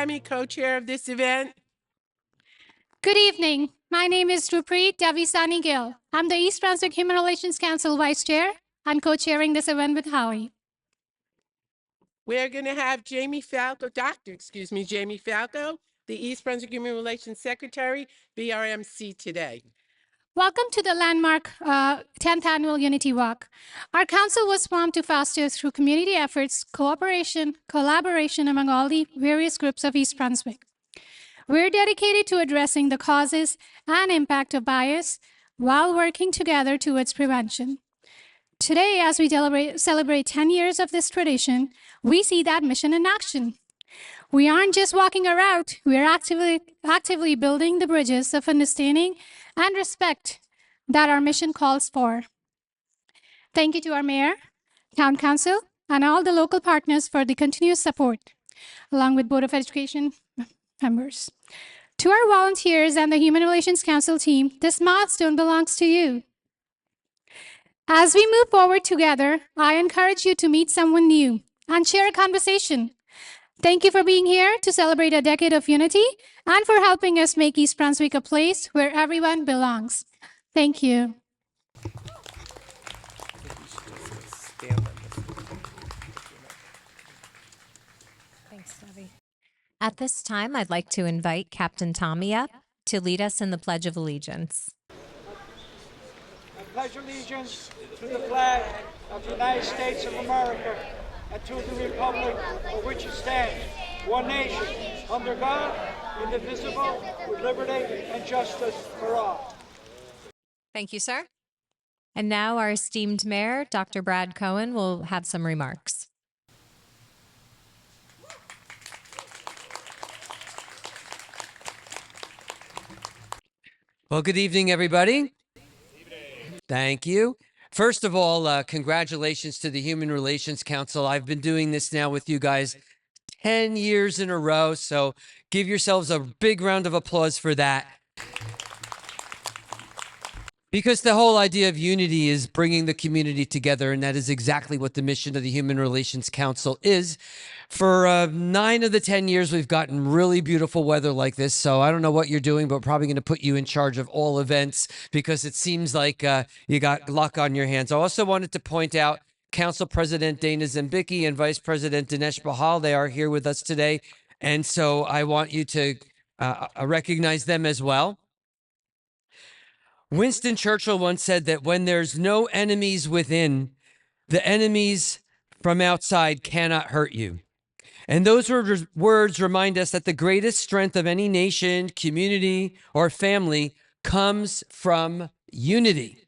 Tammy, co-chair of this event. Good evening. My name is Rupreet Davisani Gill. I'm the East Brunswick Human Relations Council Vice Chair and co-chairing this event with Howie. We're going to have Jamie Falco, Jamie Falco, the East Brunswick Human Relations Secretary, BRMC today. Welcome to the landmark 10th Annual Unity Walk. Our council was formed to foster through community efforts, cooperation, collaboration among all the various groups of East Brunswick. We're dedicated to addressing the causes and impact of bias while working together towards prevention. Today, as we celebrate 10 years of this tradition, we see that mission in action. We aren't just walking a route, we're actively building the bridges of understanding and respect that our mission calls for. Thank you to our mayor, town council, and all the local partners for the continuous support, along with Board of Education members. To our volunteers and the Human Relations Council team, this milestone belongs to you. As we move forward together, I encourage you to meet someone new and share a conversation. Thank you for being here to celebrate a decade of unity and for helping us make East Brunswick a place where everyone belongs. Thank you. Thanks, Debbie. At this time, I'd like to invite Captain Tommy up to lead us in the Pledge of Allegiance. I pledge allegiance to the flag of the United States of America and to the republic for which it stands, one nation, under God, indivisible, with liberty and justice for all. Thank you, sir. And now our esteemed mayor, Dr. Brad Cohen, will have some remarks. Well, good evening, everybody. Thank you. First of all, congratulations to the Human Relations Council. I've been doing this now with you guys 10 years in a row, so give yourselves a big round of applause for that. Because the whole idea of unity is bringing the community together, and that is exactly what the mission of the Human Relations Council is. For 9 of the 10 years, we've gotten really beautiful weather like this, so I don't know what you're doing, but we're probably going to put you in charge of all events because it seems like you got luck on your hands. I also wanted to point out Council President Dana Zembicki and Vice President Dinesh Bahal. They are here with us today, and so I want you to recognize them as well. Winston Churchill once said that when there's no enemies within, the enemies from outside cannot hurt you. And those words remind us that the greatest strength of any nation, community, or family comes from unity.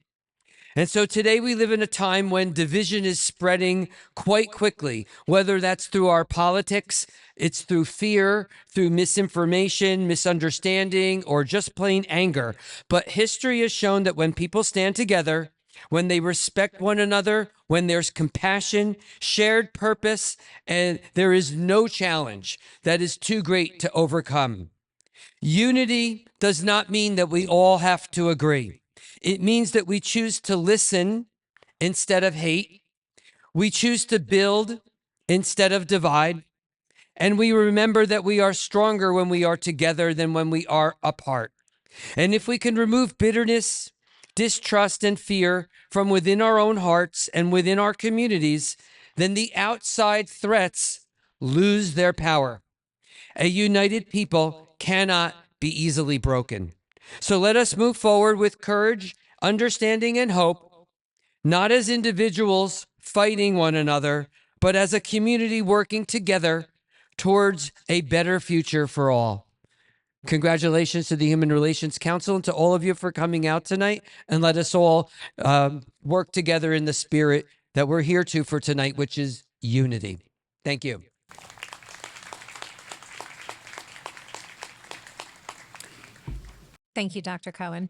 And so today we live in a time when division is spreading quite quickly, whether that's through our politics, it's through fear, through misinformation, misunderstanding, or just plain anger. But history has shown that when people stand together, when they respect one another, when there's compassion, shared purpose, and there is no challenge that is too great to overcome. Unity does not mean that we all have to agree. It means that we choose to listen instead of hate. We choose to build instead of divide. And we remember that we are stronger when we are together than when we are apart. And if we can remove bitterness, distrust, and fear from within our own hearts and within our communities, then the outside threats lose their power. A united people cannot be easily broken. So let us move forward with courage, understanding, and hope, not as individuals fighting one another, but as a community working together towards a better future for all. Congratulations to the Human Relations Council and to all of you for coming out tonight, and let us all work together in the spirit that we're here to for tonight, which is unity. Thank you. Thank you, Dr. Cohen.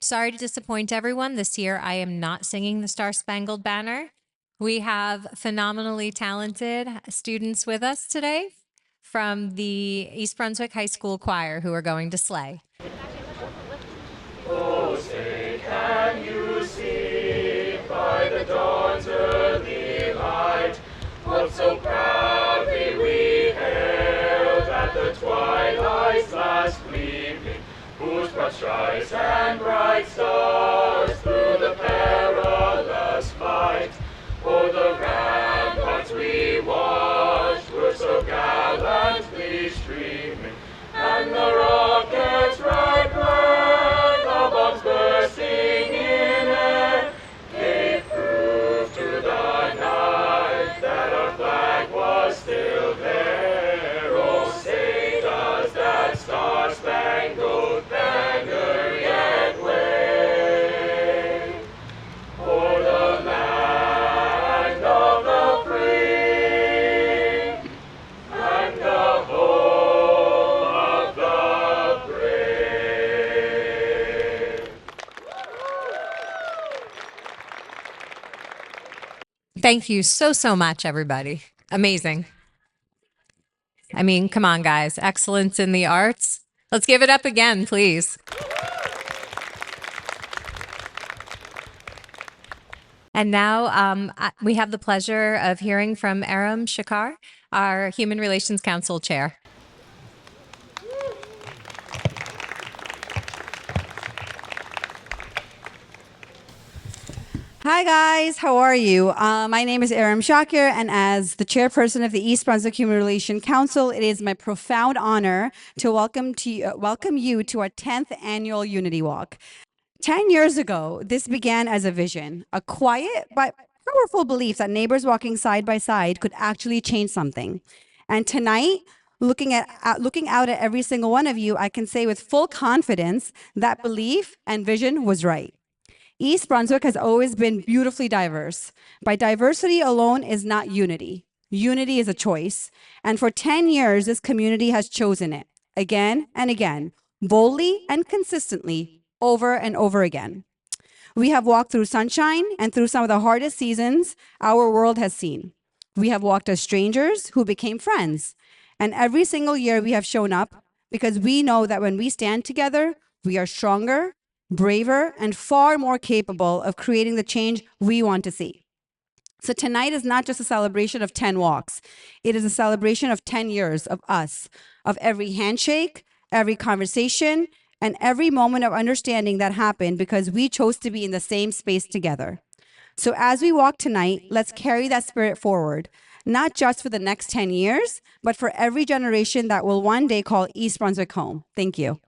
Sorry to disappoint everyone. This year, I am not singing the Star-Spangled Banner. We have phenomenally talented students with us today from the East Brunswick High School Choir who are going to slay. Oh, say, can you see by the dawn's early light what so proudly we hailed? was gleaming, whose broad stripes and bright stars through the perilous fight. Oh, the ramparts we watched were so gallantly streaming, and the rockets' red glare, the bombs bursting in air, gave proof to the night that our flag was still there. Oh, say does that star-spangled banner yet wave o'er the land of the free and the home of the brave. Thank you so much, everybody. Amazing. I mean, come on, guys. Excellence in the arts. Let's give it up again, please. And now we have the pleasure of hearing from Aram Shakar, our Human Relations Council Chair. Hi guys, how are you? My name is Aram Shakir, and as the chairperson of the East Brunswick Human Relations Council, it is my profound honor to welcome you to our 10th annual Unity Walk. 10 years ago, this began as a vision, a quiet but powerful belief that neighbors walking side by side could actually change something. And tonight, looking out at every single one of you, I can say with full confidence that belief and vision was right. East Brunswick has always been beautifully diverse. But diversity alone is not unity. Unity is a choice. And for 10 years, this community has chosen it again and again, boldly and consistently, over and over again. We have walked through sunshine and through some of the hardest seasons our world has seen. We have walked as strangers who became friends. And every single year we have shown up because we know that when we stand together, we are stronger, braver, and far more capable of creating the change we want to see. So tonight is not just a celebration of 10 walks. It is a celebration of 10 years of us, of every handshake, every conversation, and every moment of understanding that happened because we chose to be in the same space together. So as we walk tonight, let's carry that spirit forward, not just for the next 10 years, but for every generation that will one day call East Brunswick home. Thank you.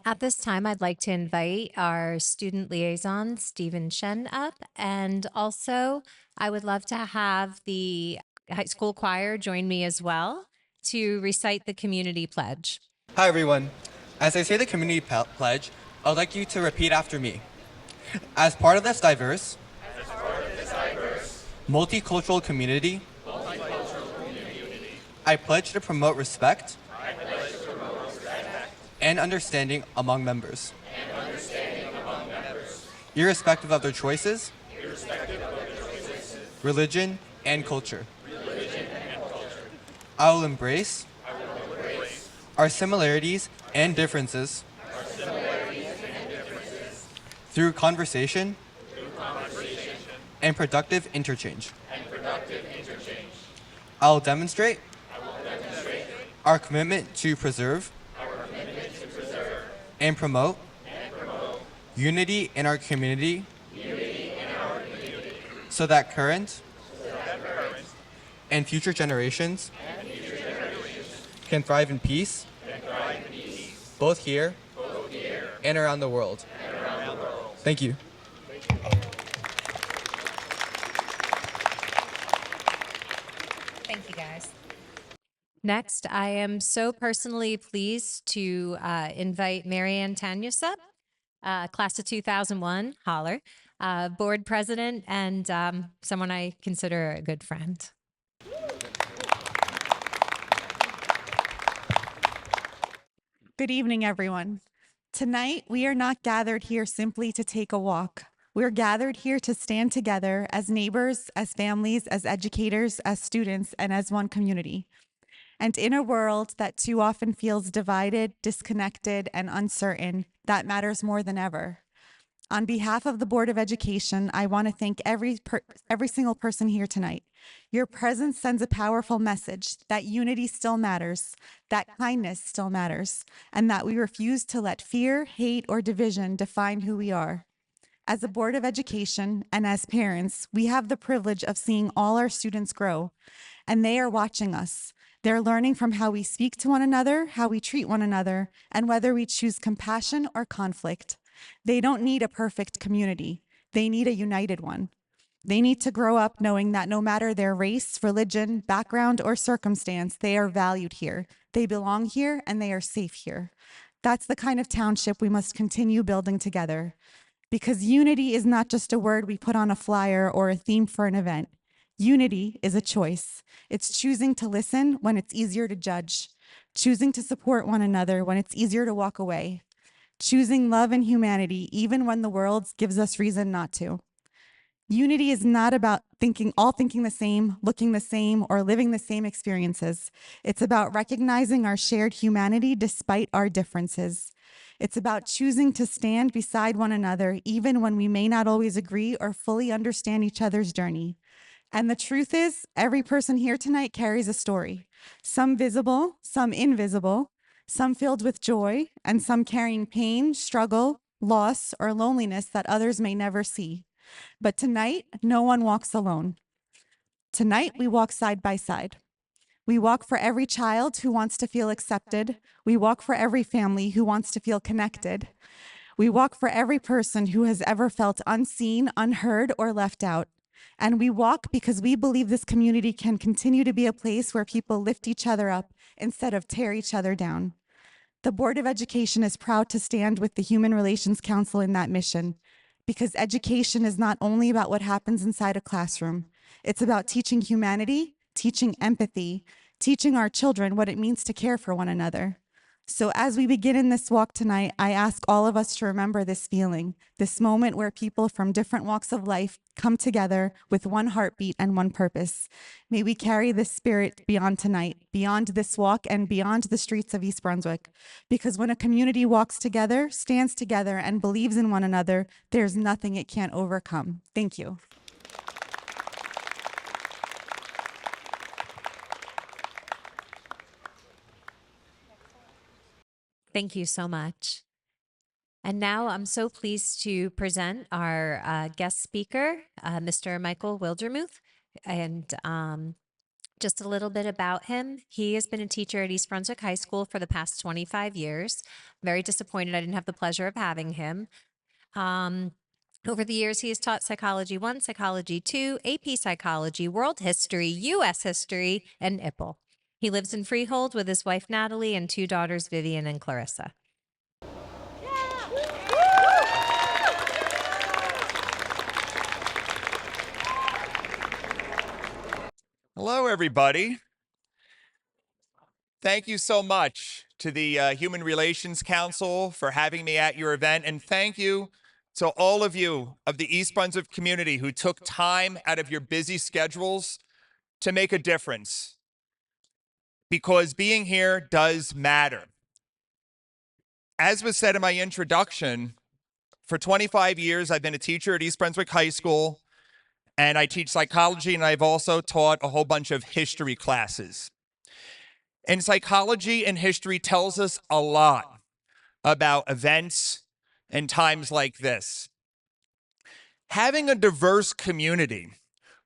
At this time, I'd like to invite our student liaison, Stephen Shen, up. And also, I would love to have the high school choir join me as well to recite the community pledge. Hi, everyone. As I say the community pledge, I'd like you to repeat after me. As part of this diverse, multicultural community, I pledge to promote respect and understanding among members, irrespective of their choices, religion, and culture. I will embrace our similarities and differences through conversation and productive interchange. I will demonstrate our commitment to preserve and promote unity in our community so that current and future generations can thrive in peace, both here and around the world. Thank you. Thank you, guys. Next, I am so personally pleased to invite Marianne Tanyusup, class of 2001, Holler, board president, and someone I consider a good friend. Good evening, everyone. Tonight, we are not gathered here simply to take a walk. We're gathered here to stand together as neighbors, as families, as educators, as students, and as one community. And in a world that too often feels divided, disconnected, and uncertain, that matters more than ever. On behalf of the Board of Education, I want to thank every single person here tonight. Your presence sends a powerful message that unity still matters, that kindness still matters, and that we refuse to let fear, hate, or division define who we are. As a Board of Education and as parents, we have the privilege of seeing all our students grow, and they are watching us. They're learning from how we speak to one another, how we treat one another, and whether we choose compassion or conflict. They don't need a perfect community. They need a united one. They need to grow up knowing that no matter their race, religion, background, or circumstance, they are valued here. They belong here and they are safe here. That's the kind of township we must continue building together. Because unity is not just a word we put on a flyer or a theme for an event. Unity is a choice. It's choosing to listen when it's easier to judge, choosing to support one another when it's easier to walk away, choosing love and humanity even when the world gives us reason not to. Unity is not about all thinking the same, looking the same, or living the same experiences. It's about recognizing our shared humanity despite our differences. It's about choosing to stand beside one another even when we may not always agree or fully understand each other's journey. And the truth is, every person here tonight carries a story, some visible, some invisible, some filled with joy, and some carrying pain, struggle, loss, or loneliness that others may never see. But tonight, no one walks alone. Tonight, we walk side by side. We walk for every child who wants to feel accepted. We walk for every family who wants to feel connected. We walk for every person who has ever felt unseen, unheard, or left out. And we walk because we believe this community can continue to be a place where people lift each other up instead of tear each other down. The Board of Education is proud to stand with the Human Relations Council in that mission, because education is not only about what happens inside a classroom. It's about teaching humanity, teaching empathy, teaching our children what it means to care for one another. So as we begin in this walk tonight, I ask all of us to remember this feeling, this moment where people from different walks of life come together with one heartbeat and one purpose. May we carry this spirit beyond tonight, beyond this walk, and beyond the streets of East Brunswick. Because when a community walks together, stands together, and believes in one another, there's nothing it can't overcome. Thank you. Thank you so much. And now I'm so pleased to present our guest speaker, Mr. Michael Wildermuth. And just a little bit about him. He has been a teacher at East Brunswick High School for the past 25 years. Very disappointed I didn't have the pleasure of having him. Over the years, he has taught Psychology 1, Psychology 2, AP Psychology, World History, U.S. History, and IPPL. He lives in Freehold with his wife, Natalie, and two daughters, Vivian and Clarissa. Hello, everybody. Thank you so much to the Human Relations Council for having me at your event, and thank you to all of you of the East Brunswick community who took time out of your busy schedules to make a difference, because being here does matter. As was said in my introduction, for 25 years, I've been a teacher at East Brunswick High School, and I teach psychology, and I've also taught a whole bunch of history classes. And psychology and history tells us a lot about events and times like this. Having a diverse community,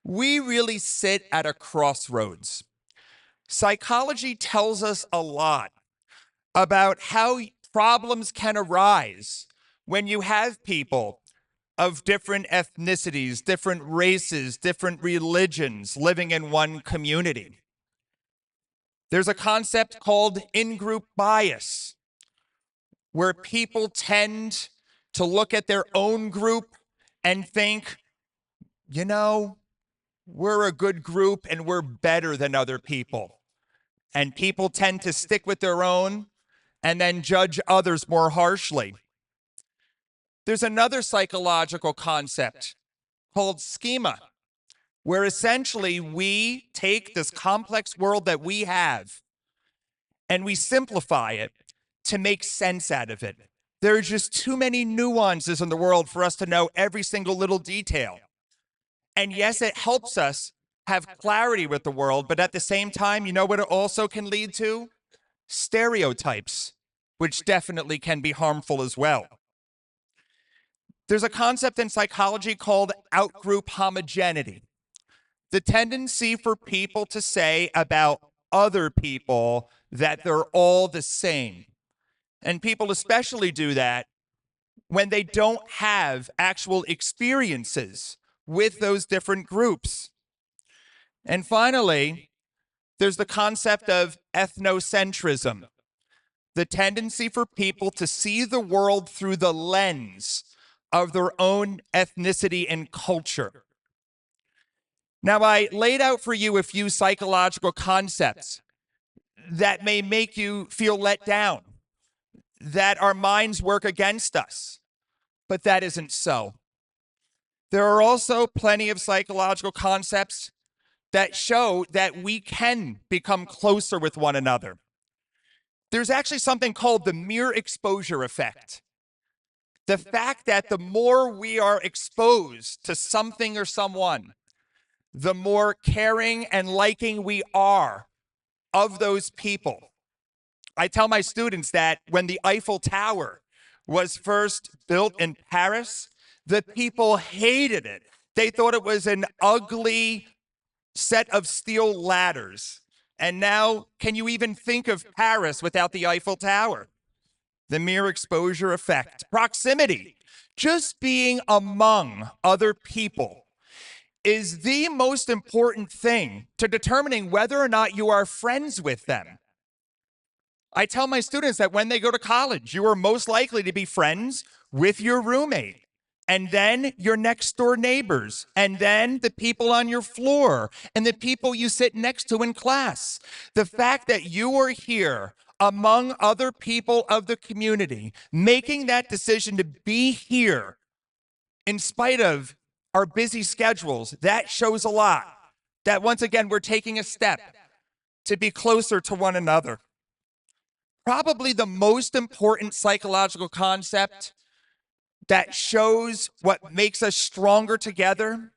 we really sit at a crossroads. Psychology tells us a lot about how problems can arise when you have people of different ethnicities, different races, different religions living in one community. There's a concept called in-group bias, where people tend to look at their own group and think, you know, we're a good group and we're better than other people. And people tend to stick with their own and then judge others more harshly. There's another psychological concept called schema, where essentially we take this complex world that we have and we simplify it to make sense out of it. There are just too many nuances in the world for us to know every single little detail. And yes, it helps us have clarity with the world, but at the same time, you know what it also can lead to? Stereotypes, which definitely can be harmful as well. There's a concept in psychology called outgroup homogeneity. The tendency for people to say about other people that they're all the same. And people especially do that when they don't have actual experiences with those different groups. And finally, there's the concept of ethnocentrism, the tendency for people to see the world through the lens of their own ethnicity and culture. Now, I laid out for you a few psychological concepts that may make you feel let down, that our minds work against us, but that isn't so. There are also plenty of psychological concepts that show that we can become closer with one another. There's actually something called the mere exposure effect. The fact that the more we are exposed to something or someone, the more caring and liking we are of those people. I tell my students that when the Eiffel Tower was first built in Paris, the people hated it. They thought it was an ugly set of steel ladders. And now, can you even think of Paris without the Eiffel Tower? The mere exposure effect. Proximity. Just being among other people is the most important thing to determining whether or not you are friends with them. I tell my students that when they go to college, you are most likely to be friends with your roommate, and then your next door neighbors, and then the people on your floor, and the people you sit next to in class. The fact that you are here among other people of the community, making that decision to be here in spite of our busy schedules, that shows a lot. That once again, we're taking a step to be closer to one another. Probably the most important psychological concept that shows what makes us stronger together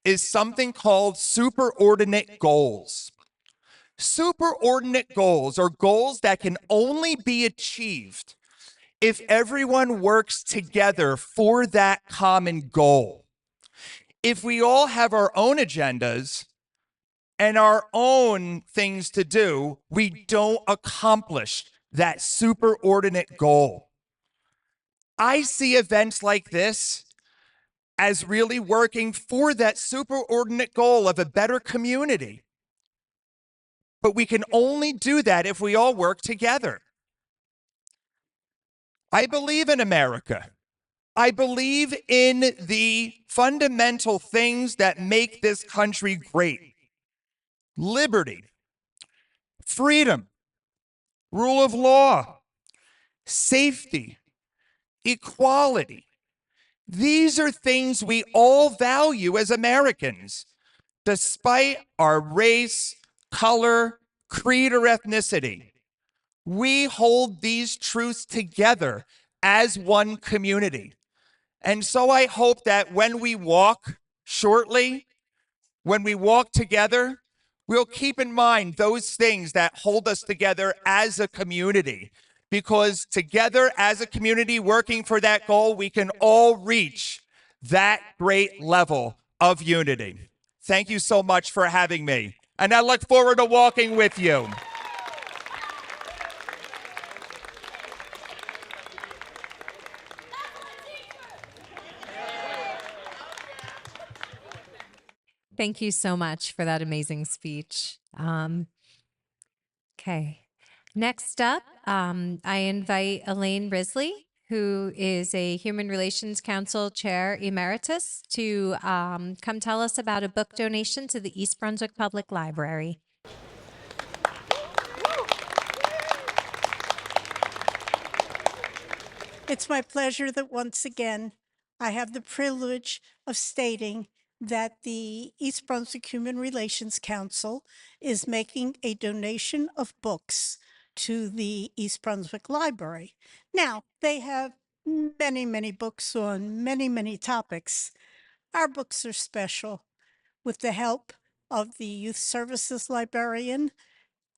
is something called superordinate goals. Superordinate goals are goals that can only be achieved if everyone works together for that common goal. If we all have our own agendas and our own things to do, we don't accomplish that superordinate goal. I see events like this as really working for that superordinate goal of a better community. But we can only do that if we all work together. I believe in America. I believe in the fundamental things that make this country great. Liberty, freedom, rule of law, safety, equality. These are things we all value as Americans, despite our race, color, creed, or ethnicity. We hold these truths together as one community. And so I hope that when we walk shortly, when we walk together, we'll keep in mind those things that hold us together as a community. Because together as a community working for that goal, we can all reach that great level of unity. Thank you so much for having me. And I look forward to walking with you. Thank you so much for that amazing speech. Okay. Next up, I invite Elaine Risley, who is a Human Relations Council Chair Emeritus, to come tell us about a book donation to the East Brunswick Public Library. It's my pleasure that once again I have the privilege of stating that the East Brunswick Human Relations Council is making a donation of books to the East Brunswick Library. Now, they have many, many books on many, many topics. Our books are special. With the help of the Youth Services Librarian,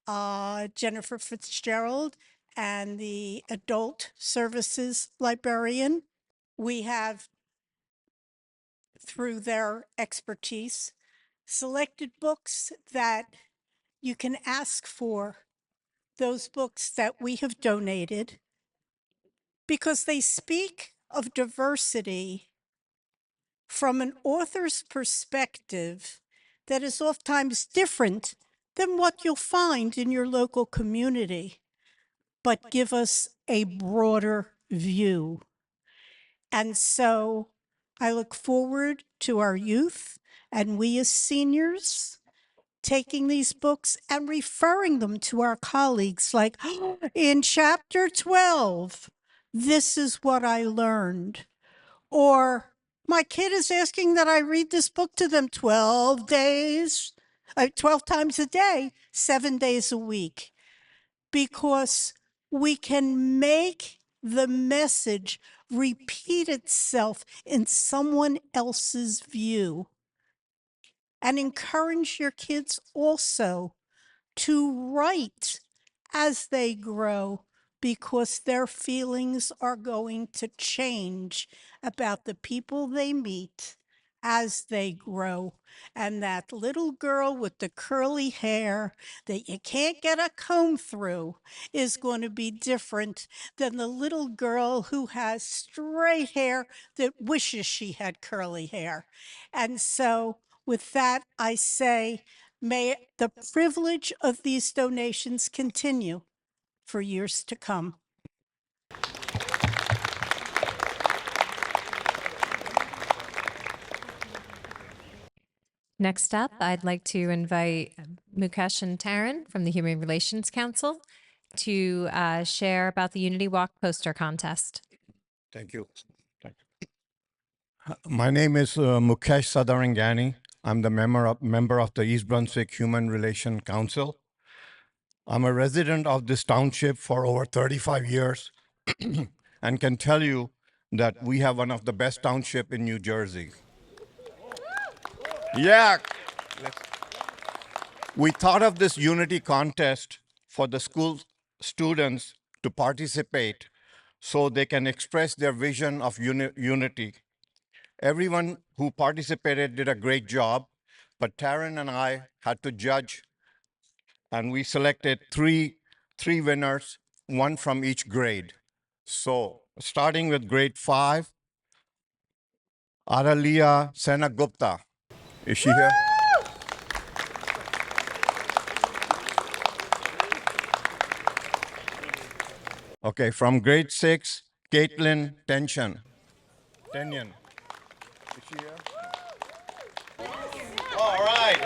Jennifer Fitzgerald, and the Adult Services Librarian, we have, through their expertise, selected books that you can ask for, those books that we have donated, because they speak of diversity from an author's perspective that is oftentimes different than what you'll find in your local community, but give us a broader view. And so I look forward to our youth and we as seniors taking these books and referring them to our colleagues, like, "Oh, in chapter 12, this is what I learned." Or, "My kid is asking that I read this book to them 12 days, 12 times a day, 7 days a week," because we can make the message repeat itself in someone else's view, and encourage your kids also to write as they grow, because their feelings are going to change about the people they meet as they grow. And that little girl with the curly hair that you can't get a comb through is going to be different than the little girl who has straight hair that wishes she had curly hair. And so with that, I say, may the privilege of these donations continue for years to come. Next up, I'd like to invite Mukesh and Taryn from the Human Relations Council to share about the Unity Walk poster contest. Thank you. My name is Mukesh Sadarangani. I'm the member of the East Brunswick Human Relations Council. I'm a resident of this township for over 35 years and can tell you that we have one of the best townships in New Jersey. Yeah. We thought of this unity contest for the school students to participate so they can express their vision of unity. Everyone who participated did a great job, but Taryn and I had to judge, and we selected three winners, one from each grade. So starting with grade 5, Aralia Senagupta. Is she here? Okay, from grade 6, Caitlin Tenyan. Is she here? All right.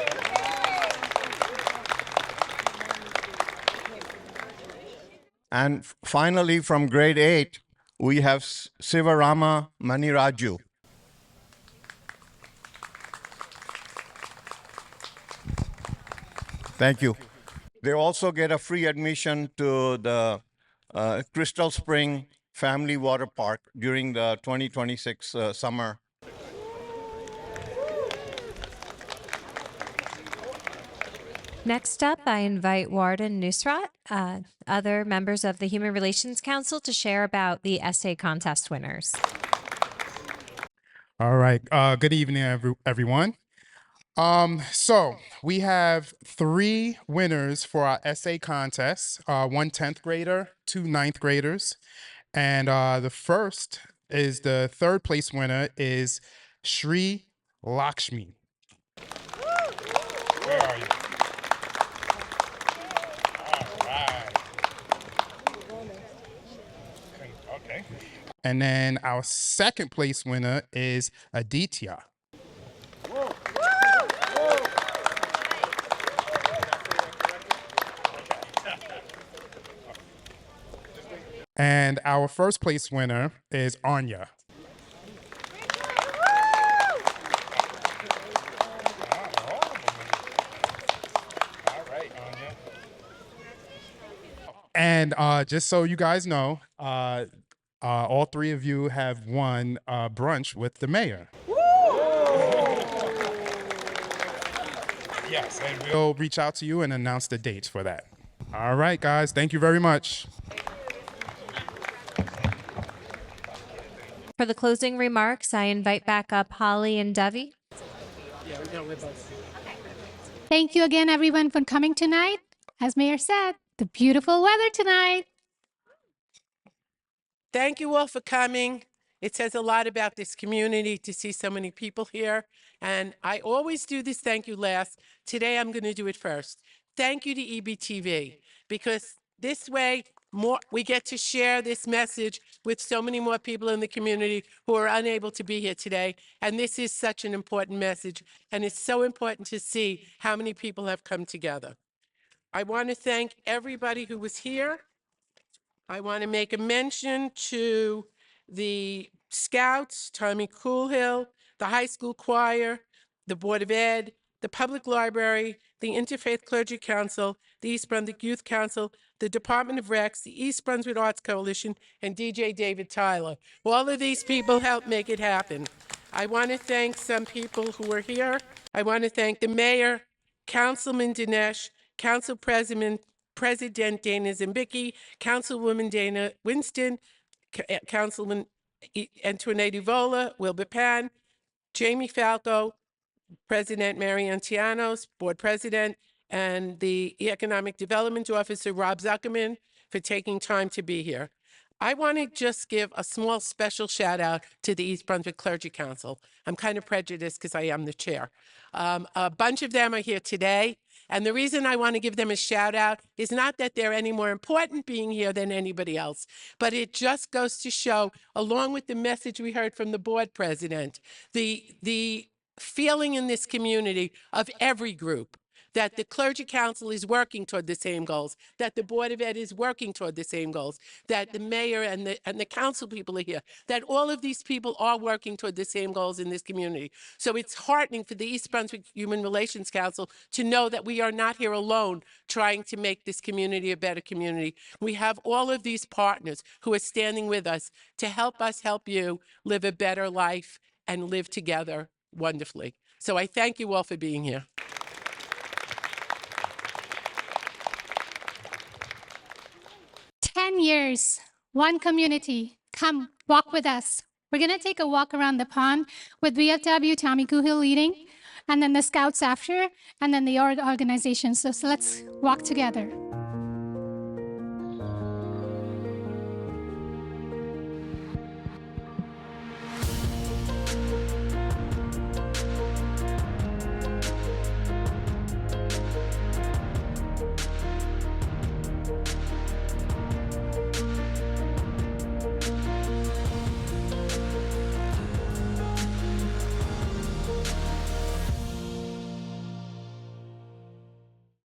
And finally, from grade 8, we have Sivarama Maniraju. Thank you. They also get a free admission to the Crystal Spring Family Water Park during the 2026 summer. Next up, I invite Warden Nusrat, other members of the Human Relations Council, to share about the essay contest winners. All right. Good evening, everyone. So we have 3 winners for our essay contest, 1 10th grader, 2 9th graders. And the first is the 3rd place winner is Shri Lakshmi. Where are you? All right. Okay. And then our 2nd place winner is Aditya. And our 1st place winner is Anya. And just so you guys know, all three of you have won brunch with the mayor. Yes, and we'll reach out to you and announce the dates for that. All right, guys, thank you very much. For the closing remarks, I invite back up Holly and Devi. Yeah, we don't live both. Thank you again, everyone, for coming tonight. As Mayor said, the beautiful weather tonight. Thank you all for coming. It says a lot about this community to see so many people here. And I always do this thank you last. Today, I'm going to do it first. Thank you to EBTV, because this way, we get to share this message with so many more people in the community who are unable to be here today. And this is such an important message. And it's so important to see how many people have come together. I want to thank everybody who was here. I want to make a mention to the Scouts, Tommy Coolhill, the high school choir, the Board of Ed, the Public Library, the Interfaith Clergy Council, the East Brunswick Youth Council, the Department of Recs, the East Brunswick Arts Coalition, and DJ David Tyler. All of these people helped make it happen. I want to thank some people who were here. I want to thank the mayor, Councilman Dinesh, Council President Dana Zimbicki, Councilwoman Dana Winston, Councilman Antoinette Uvola, Wilbur Pan, Jamie Falco, President Mary Antianos, Board President, and the Economic Development Officer, Rob Zuckerman, for taking time to be here. I want to just give a small special shout out to the East Brunswick Clergy Council. I'm kind of prejudiced because I am the chair. A bunch of them are here today. And the reason I want to give them a shout out is not that they're any more important being here than anybody else, but it just goes to show, along with the message we heard from the board president, the feeling in this community of every group, that the Clergy Council is working toward the same goals, that the Board of Ed is working toward the same goals, that the mayor and the council people are here, that all of these people are working toward the same goals in this community. So it's heartening for the East Brunswick Human Relations Council to know that we are not here alone trying to make this community a better community. We have all of these partners who are standing with us to help us help you live a better life and live together wonderfully. So I thank you all for being here. 10 years, one community. Come walk with us. We're going to take a walk around the pond with VFW, Tommy Kuhil leading, and then the Scouts after, and then the organization. So let's walk together.